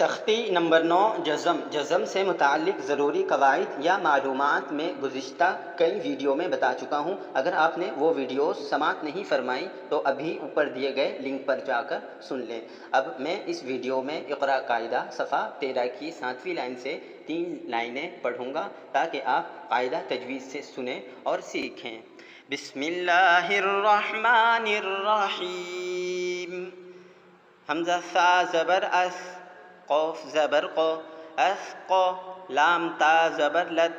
तख्ती नंबर 9 जज़म से मुताल्लिक़ ज़रूरी कवाइद या मालूमात में गुज़िश्ता कई वीडियो में बता चुका हूँ। अगर आपने वो वीडियोस समाअत नहीं फरमाई तो अभी ऊपर दिए गए लिंक पर जाकर सुन लें। अब मैं इस वीडियो में इक़रा कायदा सफ़ा 13 की 7वीं लाइन से 3 लाइनें पढ़ूँगा ताकि आप कायदा तजवीज़ से सुने और सीखें। बिस्मिल्लाहिर्रहमानिर्रहीम। हमज़ा सा ज़बर अस, क़ौफ़ ज़बर क़, अस्क़, लाम ता ज़बर लत,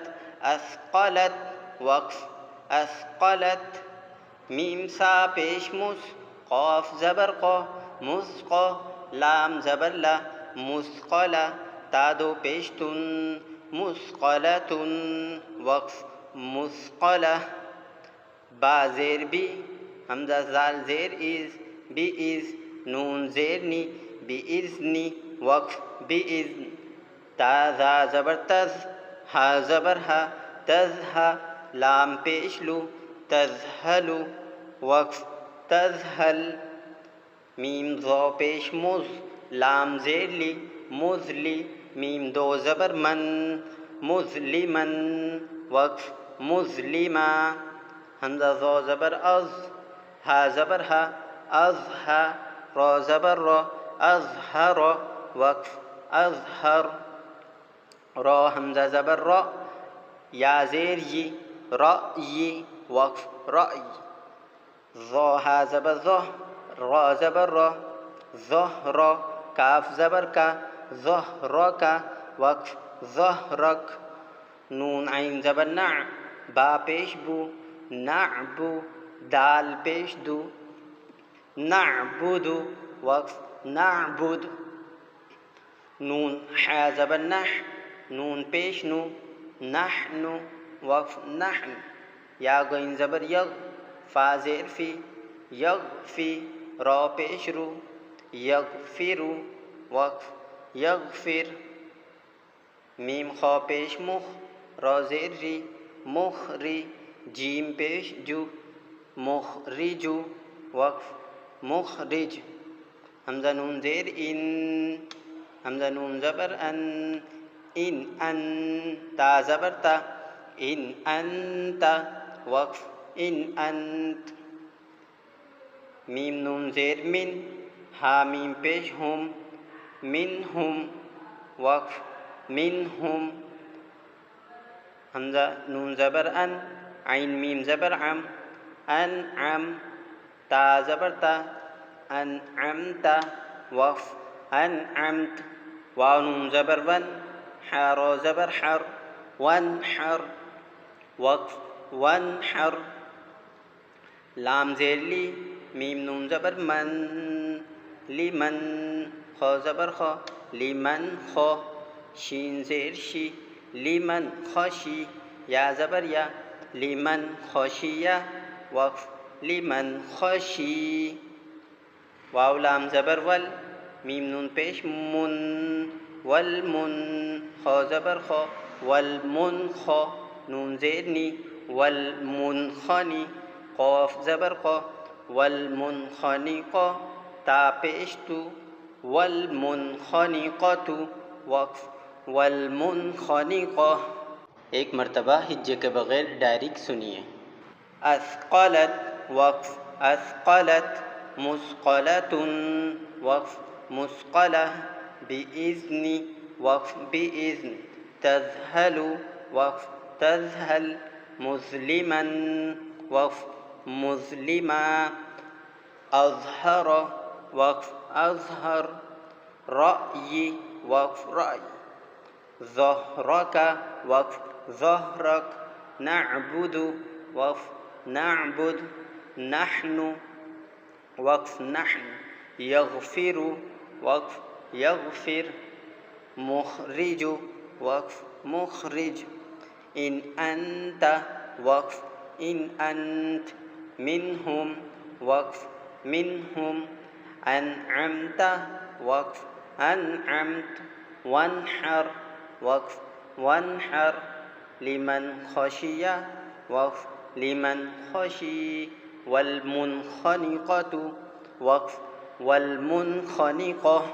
अस्क़लत, वक़्फ़ अस्क़लत, मीम सा पेश मुस, क़ौफ़ ज़बर क़, मुस्क़, लाम ज़बर ला, मुस्क़ला, ता दो पेश तुन, मुस्क़लतुन, वक़्फ़ मुस्क़ला, बा ज़ेर बी, हमज़ा ज़ाल ज़ेर इज़, बी इज़, नून ज़ेर नी, बी इज़्नी, वक़्फ़ बी इज़्न, ता ज़ा ज़बर तज़, हा ज़बर हा, तज़हा, लाम पेश लू, तज़हलु, वक़्फ़ तज़हल, मीम ज़ौ पेश मुज़, लाम ज़ेर ली, मुज़ली, मीम दो ज़बर मन, मुज़लिमन, वक़्फ़ मुज़लिमा, हमज़ा ज़ौ ज़बर अज़, हा ज़बर हा, अज़हा, रौ ज़बर रौ, अज़हर, वक़्फ़ अज़हर, रौ हमज़ा ज़बर रौ, या ज़ेर यी, रअयी, वक़्फ़ रअय, ज़ौ हा ज़बर ज़ह, रौ ज़बर रौ, ज़हर, काफ ज़बर का, ज़हरका, वक़्फ़ ज़हरक, नून आइन ज़बर ना, बा पेश बू, नअबु, दाल पेश दू, नअबुदु, वक़्फ़ नअबुद, नून हा ज़बर नह, नून पेश नू, नहनु, वक़्फ़ नहन, या गईन ज़बर यग, फ़ा ज़ेर फ़ी, यगफ़ी, रौ पेश रू, यगफ़िरु, वक़्फ़ यगफ़िर, मीम खौ पेश मुख, रौ ज़ेर री, मुखरी, जीम पेश जू, मुखरिजु, वक़्फ़ मुखरिज, हमज़ा नून ज़ेर इन, हमज़ा नून ज़बर अन, इन अन, ता ज़बर ता, इन अनता, वक़्फ़ इन अनत, मीम नून ज़ेर मिन, हा मीम पेश हुम, मिनहुम, वक़्फ़ मिनहुम, हमज़ा नून ज़बर अन, आइन मीम ज़बर अम, अनअम, ता ज़बर ता, अनअमता, वक़्फ़ अनअमत, वाव नून ज़बर वन, हा रौ ज़बर हर, वनहर, वक़्फ़ वनहर, लाम ज़ेर ली, मीम नून ज़बर मन, लिमन, खौ ज़बर खौ, लिमन खौ, शीन ज़ेर शी, लिमन खशी, या ज़बर या, लिमन खशिया, वक़्फ़ लिमन खशी, वाव लाम ज़बर वल, मीम नून पेश मुन, वलमुन, खौ ज़बर खौ, वलमुनख़, नून ज़ेर नी, वलमुनख़नी, क़ौफ़ ज़बर क़, वलमुनख़निक़, ता पेश तू, वलमुनख़निक़तु, वक़्फ़ वलमुनख़निक़। एक मरतबा हिज्जे के बग़ैर डायरेक्ट सुनिए। अस्क़लत, वक़्फ़ अस्क़लत, मुस्क़लतुन, वक़्फ़ मुस्क़ला, बिइज़्नि, वक़्फ़ बिइज़्न, तज़हलु, वक़्फ़ तज़हल, मुज़लिमन, वक़्फ़ मुज़लिमा, अज़हर, वक़्फ़ अज़हर, रअयी, वक़्फ़ रअय, ज़हरका, वक़्फ़ ज़हरक, नअबुदु, वक़्फ़ नअबुद, नहनु, वक़्फ़ नहन, यग़फ़िरु, वक़्फ़ यग़फ़िर, मुखरिजु, वक़्फ़ मुखरिज, इन अनत, वक़्फ़ इन अनत, मिनहुम, वक़्फ़ मिनहुम, अनअमत, वक़्फ़ अनअमत, वनहर, वक़्फ़ वनहर, लिमन खशिया, वक़्फ़ लिमन खशी, वलमुनख़निक़तु, वक़्फ़ वलमुनख़निक़ह।